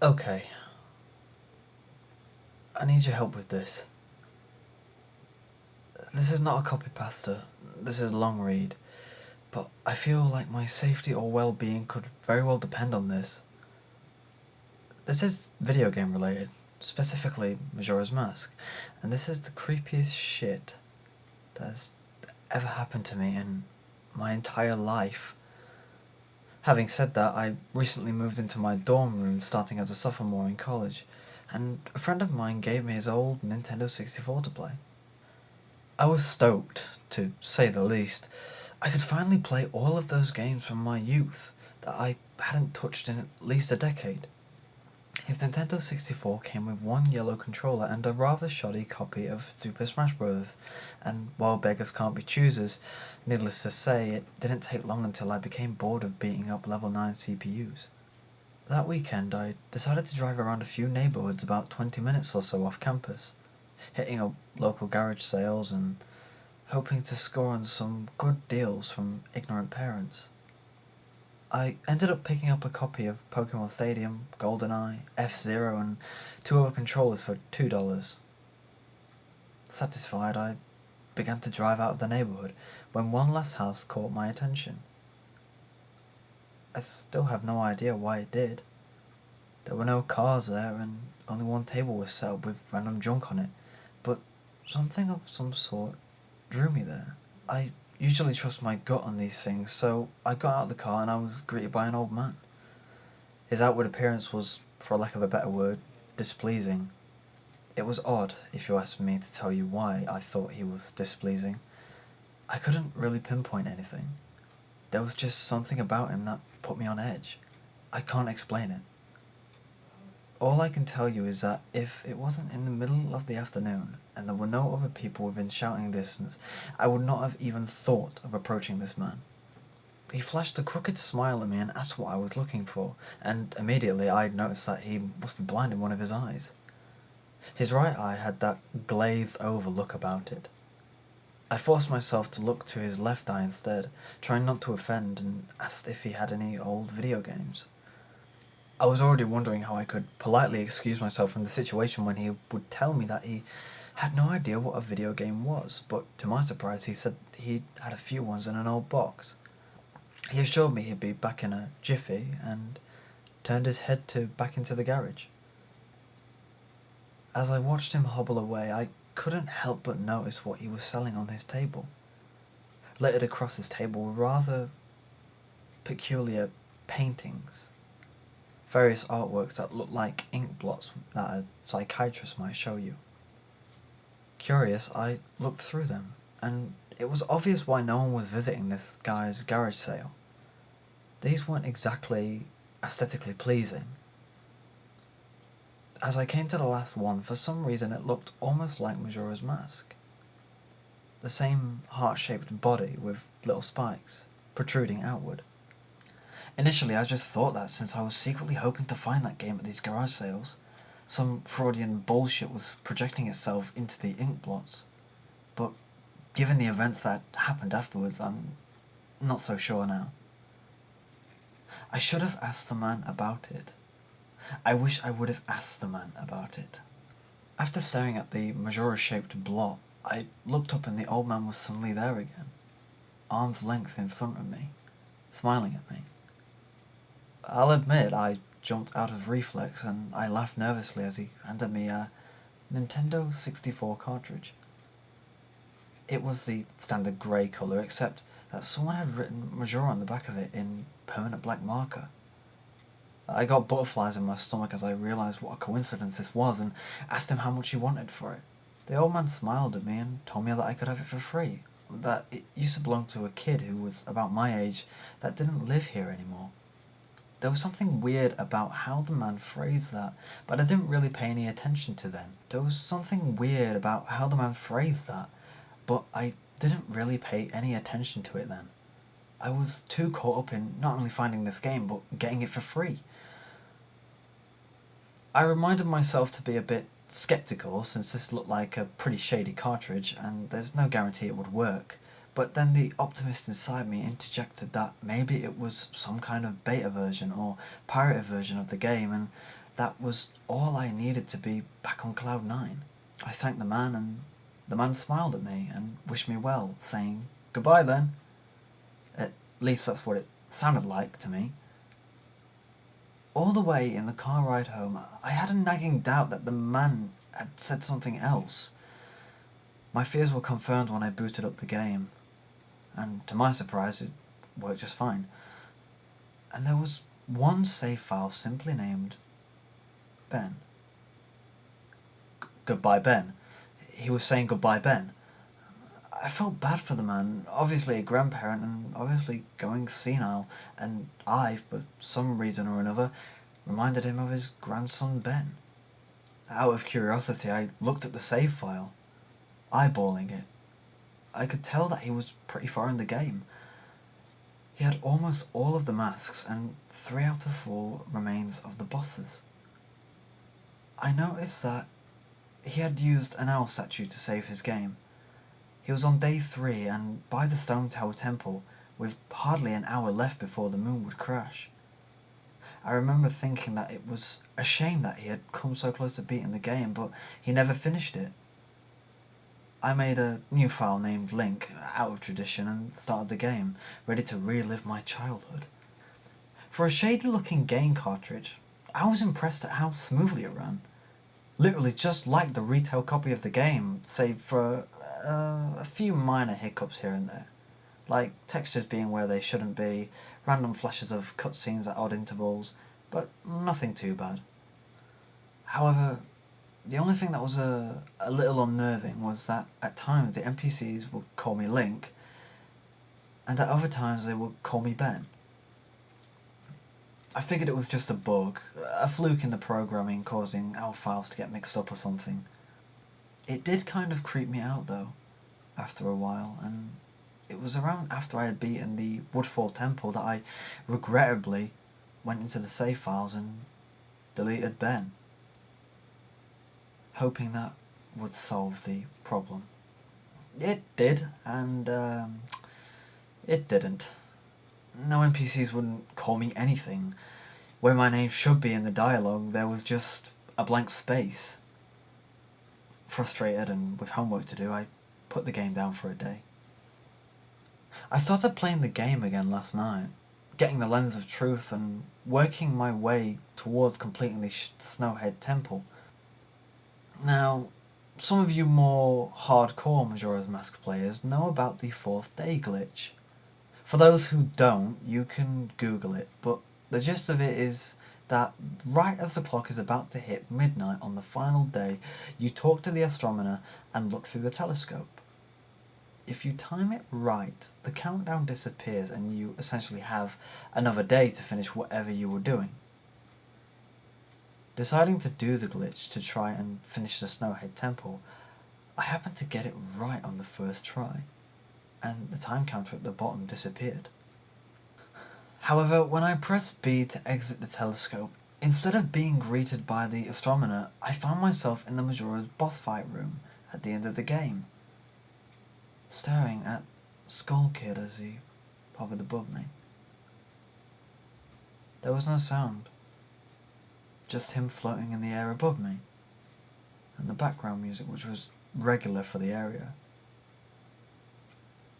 Okay, I need your help with this. This is not a CopyPasta, this is a long read, but I feel like my safety or well-being could very well depend on this. This is video game related, specifically Majora's Mask, and this is the creepiest shit that has ever happened to me in my entire life. Having said that, I recently moved into my dorm room starting as a sophomore in college, and a friend of mine gave me his old Nintendo 64 to play. I was stoked, to say the least. I could finally play all of those games from my youth that I hadn't touched in at least a decade. His Nintendo 64 came with one yellow controller and a rather shoddy copy of Super Smash Bros. And while beggars can't be choosers, needless to say, it didn't take long until I became bored of beating up level 9 CPUs. That weekend, I decided to drive around a few neighbourhoods about 20 minutes or so off campus, hitting up local garage sales and hoping to score on some good deals from ignorant parents. I ended up picking up a copy of Pokemon Stadium, GoldenEye, F-Zero, and two other controllers for $2. Satisfied, I began to drive out of the neighbourhood when one last house caught my attention. I still have no idea why it did. There were no cars there, and only one table was set up with random junk on it, but something of some sort drew me there. I usually trust my gut on these things, so I got out of the car and I was greeted by an old man. His outward appearance was, for lack of a better word, displeasing. It was odd, if you asked me to tell you why I thought he was displeasing. I couldn't really pinpoint anything. There was just something about him that put me on edge. I can't explain it. All I can tell you is that if it wasn't in the middle of the afternoon and there were no other people within shouting distance, I would not have even thought of approaching this man. He flashed a crooked smile at me and asked what I was looking for, and immediately I noticed that he must be blind in one of his eyes. His right eye had that glazed over look about it. I forced myself to look to his left eye instead, trying not to offend, and asked if he had any old video games. I was already wondering how I could politely excuse myself from the situation when he would tell me that he had no idea what a video game was, but to my surprise he said he had a few ones in an old box. He assured me he'd be back in a jiffy, and turned his head back into the garage. As I watched him hobble away, I couldn't help but notice what he was selling on his table. Littered across his table were rather peculiar paintings. Various artworks that looked like ink blots that a psychiatrist might show you. Curious, I looked through them, and it was obvious why no one was visiting this guy's garage sale. These weren't exactly aesthetically pleasing. As I came to the last one, for some reason it looked almost like Majora's Mask. The same heart-shaped body with little spikes protruding outward. Initially, I just thought that since I was secretly hoping to find that game at these garage sales, some Freudian bullshit was projecting itself into the ink blots. But given the events that happened afterwards, I'm not so sure now. I should have asked the man about it. I wish I would have asked the man about it. After staring at the Majora-shaped blot, I looked up and the old man was suddenly there again, arm's length in front of me, smiling at me. I'll admit, I jumped out of reflex and I laughed nervously as he handed me a Nintendo 64 cartridge. It was the standard grey colour, except that someone had written Majora on the back of it in permanent black marker. I got butterflies in my stomach as I realised what a coincidence this was and asked him how much he wanted for it. The old man smiled at me and told me that I could have it for free, that it used to belong to a kid who was about my age that didn't live here anymore. There was something weird about how the man phrased that, but I didn't really pay any attention to them. There was something weird about how the man phrased that, but I didn't really pay any attention to it then. I was too caught up in not only finding this game, but getting it for free. I reminded myself to be a bit skeptical, since this looked like a pretty shady cartridge, and there's no guarantee it would work. But then the optimist inside me interjected that maybe it was some kind of beta version or pirated version of the game, and that was all I needed to be back on Cloud 9. I thanked the man, and the man smiled at me and wished me well, saying, "Goodbye then." At least that's what it sounded like to me. All the way in the car ride home, I had a nagging doubt that the man had said something else. My fears were confirmed when I booted up the game, and to my surprise it worked just fine. And there was one save file simply named Ben. Goodbye, Ben. He was saying goodbye, Ben. I felt bad for the man, obviously a grandparent and obviously going senile, and I, for some reason or another, reminded him of his grandson Ben. Out of curiosity, I looked at the save file, eyeballing it. I could tell that he was pretty far in the game. He had almost all of the masks and 3 out of 4 remains of the bosses. I noticed that he had used an owl statue to save his game. He was on day 3 and by the Stone Tower Temple, with hardly an hour left before the moon would crash. I remember thinking that it was a shame that he had come so close to beating the game, but he never finished it. I made a new file named Link, out of tradition, and started the game, ready to relive my childhood. For a shady-looking game cartridge, I was impressed at how smoothly it ran. Literally just like the retail copy of the game, save for a few minor hiccups here and there. Like textures being where they shouldn't be, random flashes of cutscenes at odd intervals, but nothing too bad. However, the only thing that was a little unnerving was that at times the NPCs would call me Link, and at other times they would call me Ben. I figured it was just a bug, a fluke in the programming causing our files to get mixed up or something. It did kind of creep me out though, after a while, and it was around after I had beaten the Woodfall Temple that I regrettably went into the save files and deleted Ben, hoping that would solve the problem. It did, and it didn't. No NPCs wouldn't call me anything. Where my name should be in the dialogue, there was just a blank space. Frustrated and with homework to do, I put the game down for a day. I started playing the game again last night, getting the Lens of Truth and working my way towards completing the Snowhead Temple. Now, some of you more hardcore Majora's Mask players know about the 4th day glitch. For those who don't, you can Google it, but the gist of it is that right as the clock is about to hit midnight on the final day, you talk to the astronomer and look through the telescope. If you time it right, the countdown disappears and you essentially have another day to finish whatever you were doing. Deciding to do the glitch to try and finish the Snowhead Temple, I happened to get it right on the first try, and the time counter at the bottom disappeared. However, when I pressed B to exit the telescope, instead of being greeted by the astronomer, I found myself in the Majora's boss fight room at the end of the game, staring at Skull Kid as he hovered above me. There was no sound, just him floating in the air above me, and the background music, which was regular for the area.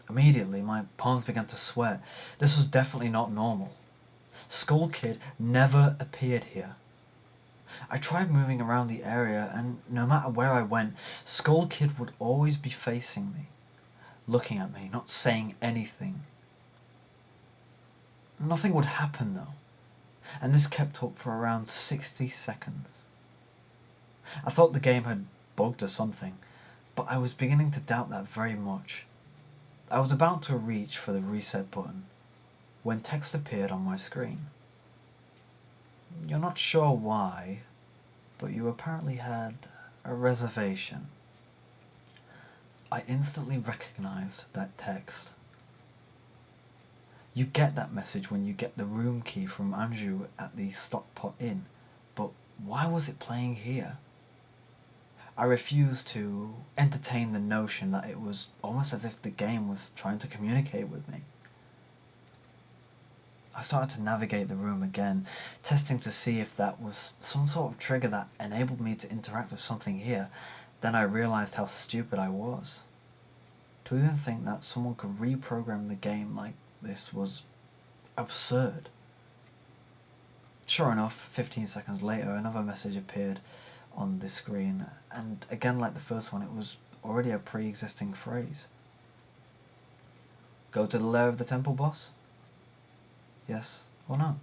Immediately, my palms began to sweat. This was definitely not normal. Skull Kid never appeared here. I tried moving around the area, and no matter where I went, Skull Kid would always be facing me, looking at me, not saying anything. Nothing would happen though, and this kept up for around 60 seconds. I thought the game had bugged or something, but I was beginning to doubt that very much. I was about to reach for the reset button when text appeared on my screen. You're not sure why, but you apparently had a reservation. I instantly recognized that text. You get that message when you get the room key from Anju at the Stockpot Inn, but why was it playing here? I refused to entertain the notion that it was almost as if the game was trying to communicate with me. I started to navigate the room again, testing to see if that was some sort of trigger that enabled me to interact with something here. Then I realized how stupid I was. To even think that someone could reprogram the game like this was absurd. Sure enough, 15 seconds later, another message appeared on the screen, and again, like the first one, it was already a pre-existing phrase. Go to the lair of the temple boss? Yes or no?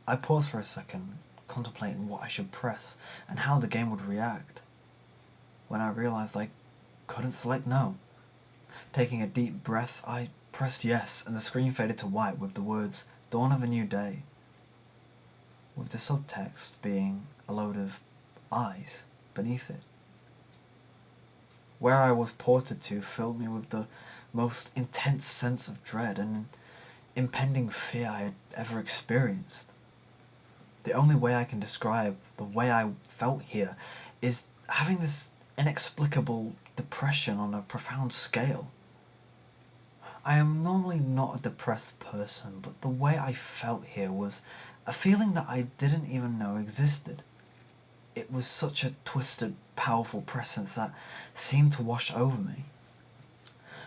I paused for a second, contemplating what I should press and how the game would react, when I realized I couldn't select no. Taking a deep breath, I pressed yes, and the screen faded to white with the words, Dawn of a New Day, with the subtext being a load of eyes beneath it. Where I was ported to filled me with the most intense sense of dread and impending fear I had ever experienced. The only way I can describe the way I felt here is having this inexplicable depression on a profound scale. I am normally not a depressed person, but the way I felt here was a feeling that I didn't even know existed. It was such a twisted, powerful presence that seemed to wash over me.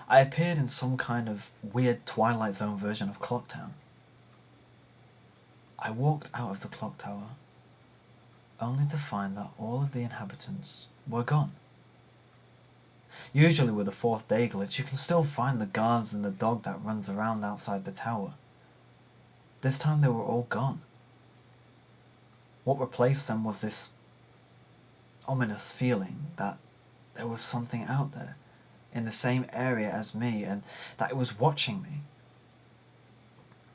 I appeared in some kind of weird Twilight Zone version of Clocktown. I walked out of the clock tower, only to find that all of the inhabitants were gone. Usually with a fourth day glitch, you can still find the guards and the dog that runs around outside the tower. This time they were all gone. What replaced them was this ominous feeling that there was something out there, in the same area as me, and that it was watching me.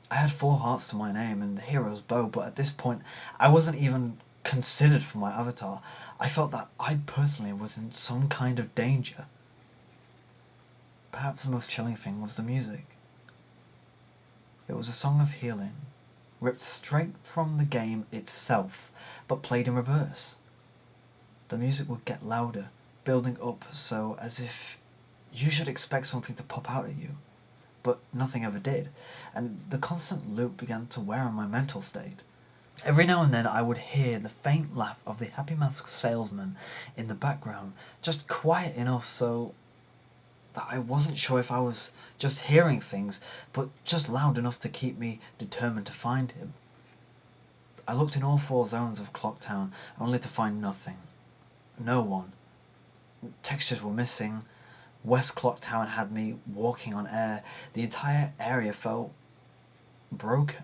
I had 4 hearts to my name and the hero's bow, but at this point I wasn't even considered for my avatar. I felt that I personally was in some kind of danger. Perhaps the most chilling thing was the music. It was a song of healing, ripped straight from the game itself, but played in reverse. The music would get louder, building up so as if you should expect something to pop out at you, but nothing ever did, and the constant loop began to wear on my mental state. Every now and then I would hear the faint laugh of the Happy Mask salesman in the background, just quiet enough so that I wasn't sure if I was just hearing things, but just loud enough to keep me determined to find him. I looked in all 4 zones of Clocktown, only to find nothing. No one. Textures were missing. West Clocktown had me walking on air. The entire area felt broken.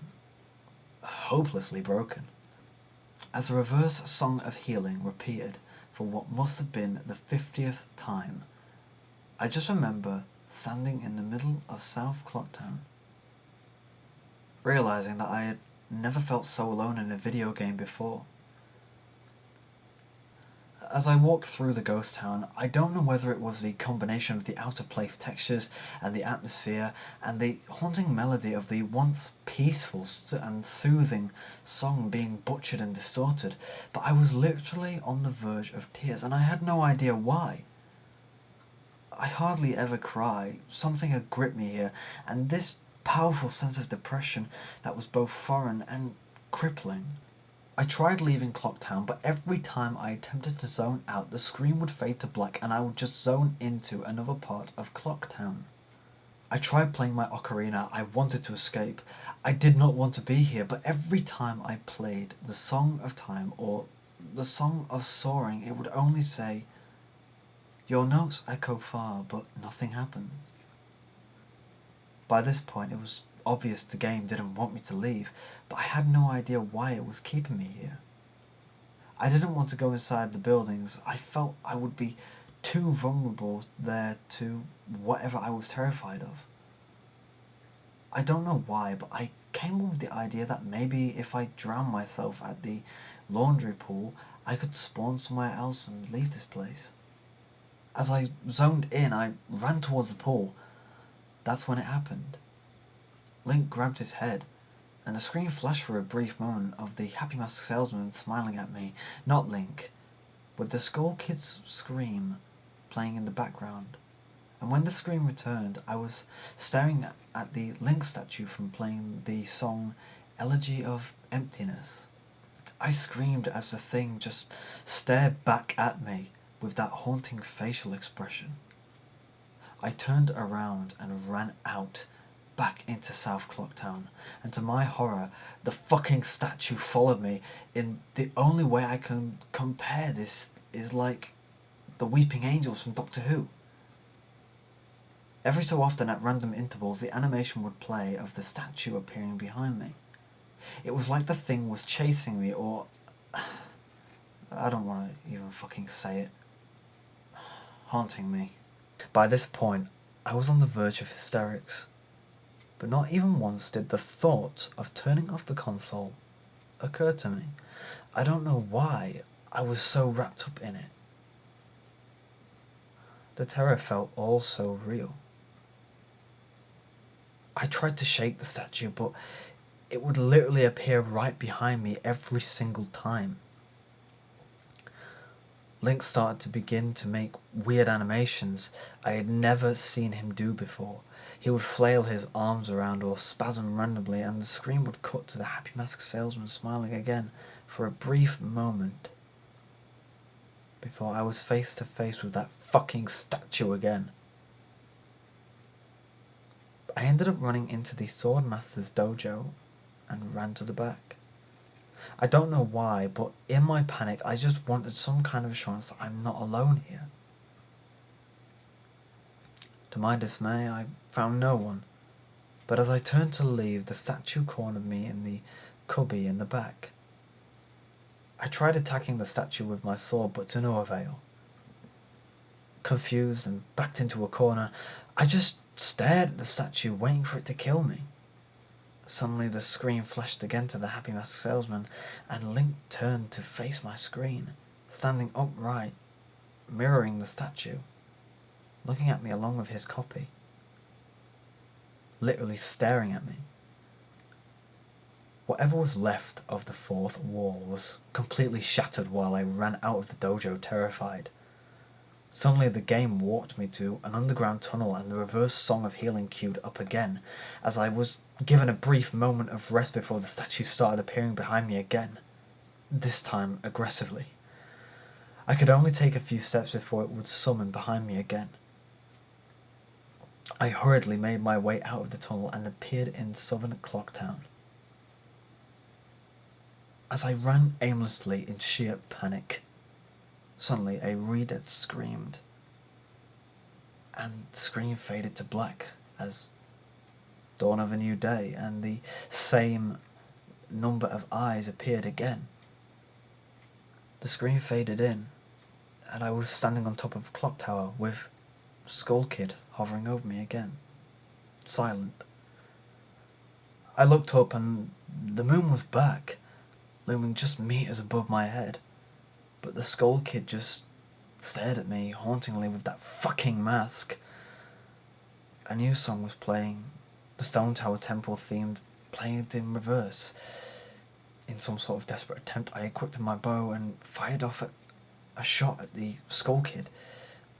Hopelessly broken. As a reverse song of healing repeated for what must have been the 50th time, I just remember standing in the middle of South Clocktown, realizing that I had never felt so alone in a video game before. As I walked through the ghost town, I don't know whether it was the combination of the out-of-place textures and the atmosphere and the haunting melody of the once peaceful and soothing song being butchered and distorted, but I was literally on the verge of tears, and I had no idea why. I hardly ever cry. Something had gripped me here, and this powerful sense of depression that was both foreign and crippling. I tried leaving Clocktown, but every time I attempted to zone out, the screen would fade to black and I would just zone into another part of Clocktown. I tried playing my ocarina. I wanted to escape. I did not want to be here, but every time I played the Song of Time or the Song of Soaring, it would only say, "Your notes echo far, but nothing happens." By this point, it was obvious the game didn't want me to leave, but I had no idea why it was keeping me here. I didn't want to go inside the buildings. I felt I would be too vulnerable there to whatever I was terrified of. I don't know why, but I came up with the idea that maybe if I drowned myself at the laundry pool, I could spawn somewhere else and leave this place. As I zoned in, I ran towards the pool. That's when it happened. Link grabbed his head, and the screen flashed for a brief moment of the Happy Mask salesman smiling at me, not Link, with the Skull Kid's scream playing in the background, And when the scream returned, I was staring at the Link statue from playing the song Elegy of Emptiness. I screamed as the thing just stared back at me with that haunting facial expression. I turned around and ran out, back into South Clocktown, and to my horror, the fucking statue followed me in the only way I can compare this is like the weeping angels from Doctor Who. Every so often at random intervals, the animation would play of the statue appearing behind me. It was like the thing was chasing me, or I don't want to even fucking say it. Haunting me. By this point, I was on the verge of hysterics. But not even once did the thought of turning off the console occur to me. I don't know why I was so wrapped up in it. The terror felt all so real. I tried to shake the statue, but it would literally appear right behind me every single time. Link started to begin to make weird animations I had never seen him do before. He would flail his arms around or spasm randomly, and the screen would cut to the Happy Mask salesman smiling again for a brief moment before I was face to face with that fucking statue again. I ended up running into the Swordmaster's dojo and ran to the back. I don't know why, but in my panic I just wanted some kind of assurance that I'm not alone here. To my dismay, I found no one, but as I turned to leave, the statue cornered me in the cubby in the back. I tried attacking the statue with my sword, but to no avail. Confused and backed into a corner, I just stared at the statue, waiting for it to kill me. Suddenly the screen flashed again to the Happy Mask salesman, and Link turned to face my screen, standing upright, mirroring the statue, looking at me along with his copy, literally staring at me. Whatever was left of the fourth wall was completely shattered while I ran out of the dojo terrified. Suddenly the game walked me to an underground tunnel, and the reverse Song of Healing queued up again, as I was given a brief moment of rest before the statue started appearing behind me again, this time aggressively. I could only take a few steps before it would summon behind me again. I hurriedly made my way out of the tunnel and appeared in southern Clocktown. As I ran aimlessly in sheer panic, suddenly a reader screamed, and the screen faded to black as dawn of a new day, and the same number of eyes appeared again. The screen faded in, and I was standing on top of a clock tower with Skull Kid hovering over me again, silent. I looked up and the moon was back, looming just meters above my head, but the Skull Kid just stared at me hauntingly with that fucking mask. A new song was playing, the Stone Tower Temple themed, played in reverse. In some sort of desperate attempt, I equipped my bow and fired off a shot at the Skull Kid,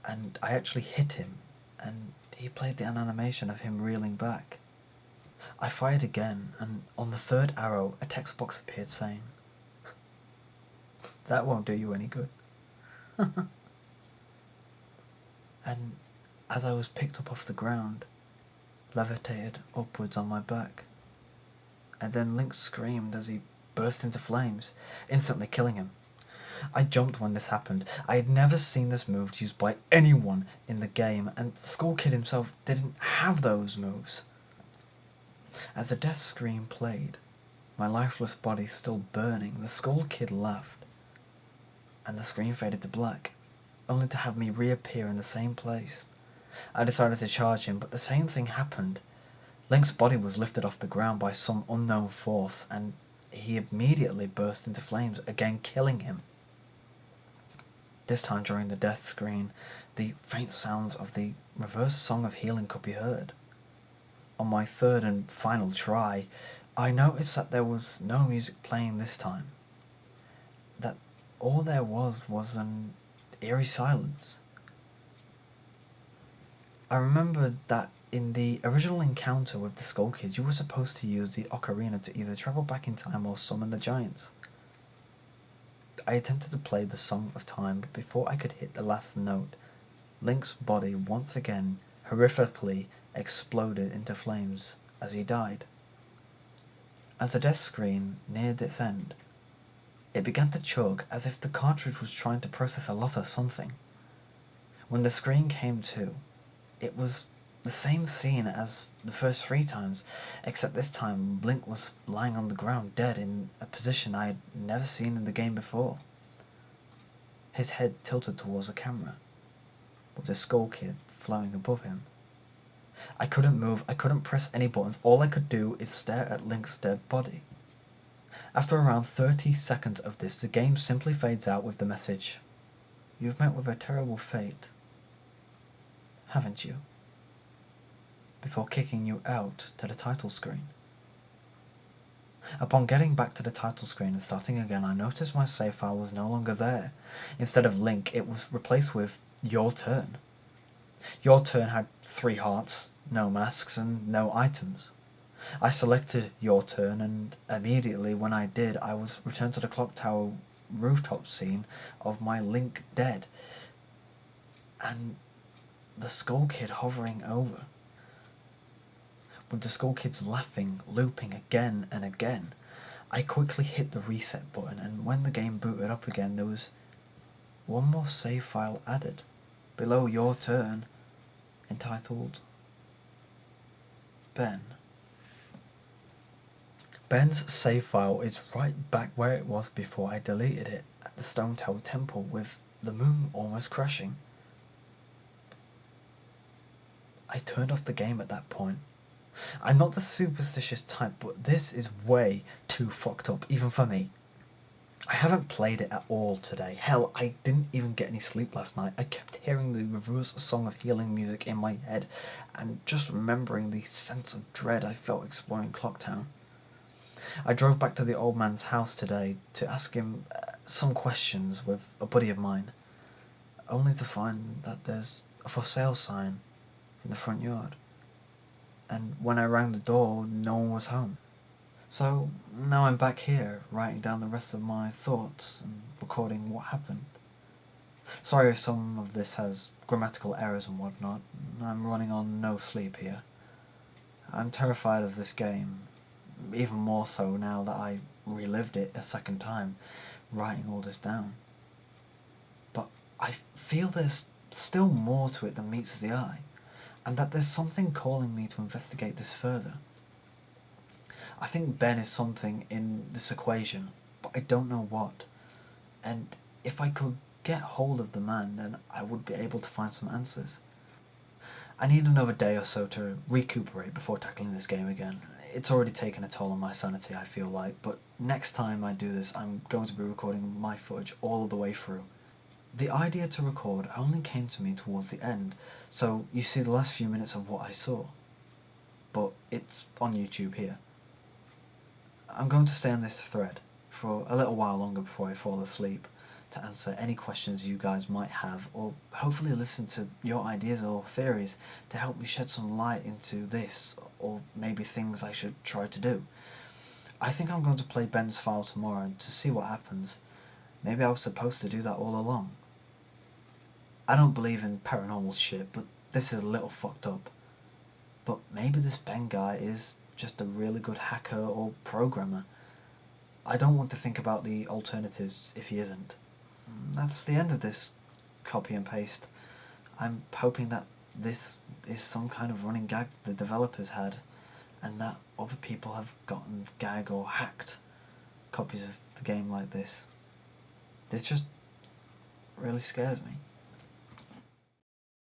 and I actually hit him, and he played the animation of him reeling back. I fired again, and on the third arrow, a text box appeared saying, "That won't do you any good." And as I was picked up off the ground, levitated upwards on my back, and then Link screamed as he burst into flames, instantly killing him. I jumped when this happened. I had never seen this move used by anyone in the game, and Skull Kid himself didn't have those moves. As the death scream played, my lifeless body still burning, the Skull Kid laughed, and the screen faded to black, only to have me reappear in the same place. I decided to charge him, but the same thing happened. Link's body was lifted off the ground by some unknown force, and he immediately burst into flames, again killing him. This time during the death screen, the faint sounds of the reverse Song of Healing could be heard. On my third and final try, I noticed that there was no music playing this time. That all there was an eerie silence. I remembered that in the original encounter with the Skull Kid, you were supposed to use the ocarina to either travel back in time or summon the giants. I attempted to play the Song of Time, but before I could hit the last note, Link's body once again horrifically exploded into flames as he died. As the death screen neared its end, it began to chug as if the cartridge was trying to process a lot of something. When the screen came to, it was the same scene as the first 3 times, except this time Link was lying on the ground dead in a position I had never seen in the game before. His head tilted towards the camera, with the Skull Kid floating above him. I couldn't move, I couldn't press any buttons, all I could do is stare at Link's dead body. After around 30 seconds of this, the game simply fades out with the message, "You've met with a terrible fate, haven't you?" before kicking you out to the title screen. Upon getting back to the title screen and starting again, I noticed my save file was no longer there. Instead of Link, it was replaced with Your Turn. Your Turn had 3 hearts, no masks, and no items. I selected Your Turn, and immediately when I did, I was returned to the clock tower rooftop scene of my Link dead, and the Skull Kid hovering over. With the Skull Kids laughing, looping again and again, I quickly hit the reset button, and when the game booted up again, there was one more save file added, below Your Turn, entitled Ben. Ben's save file is right back where it was before I deleted it, at the Stone Tower Temple, with the moon almost crashing. I turned off the game at that point. I'm not the superstitious type, but this is way too fucked up, even for me. I haven't played it at all today. Hell, I didn't even get any sleep last night. I kept hearing the reverse Song of Healing music in my head, and just remembering the sense of dread I felt exploring Clocktown. I drove back to the old man's house today to ask him some questions with a buddy of mine, only to find that there's a for sale sign in the front yard. And when I rang the door, no one was home. So now I'm back here, writing down the rest of my thoughts and recording what happened. Sorry if some of this has grammatical errors and whatnot. I'm running on no sleep here. I'm terrified of this game, even more so now that I relived it a second time, writing all this down. But I feel there's still more to it than meets the eye, and that there's something calling me to investigate this further. I think Ben is something in this equation, but I don't know what. And if I could get hold of the man, then I would be able to find some answers. I need another day or so to recuperate before tackling this game again. It's already taken a toll on my sanity, I feel like, but next time I do this, I'm going to be recording my footage all the way through. The idea to record only came to me towards the end, so you see the last few minutes of what I saw. But it's on YouTube here. I'm going to stay on this thread for a little while longer before I fall asleep, to answer any questions you guys might have, or hopefully listen to your ideas or theories to help me shed some light into this, or maybe things I should try to do. I think I'm going to play Ben's file tomorrow to see what happens. Maybe I was supposed to do that all along. I don't believe in paranormal shit, but this is a little fucked up. But maybe this Ben guy is just a really good hacker or programmer. I don't want to think about the alternatives if he isn't. That's the end of this copy and paste. I'm hoping that this is some kind of running gag the developers had, and that other people have gotten gag or hacked copies of the game like this. This just really scares me.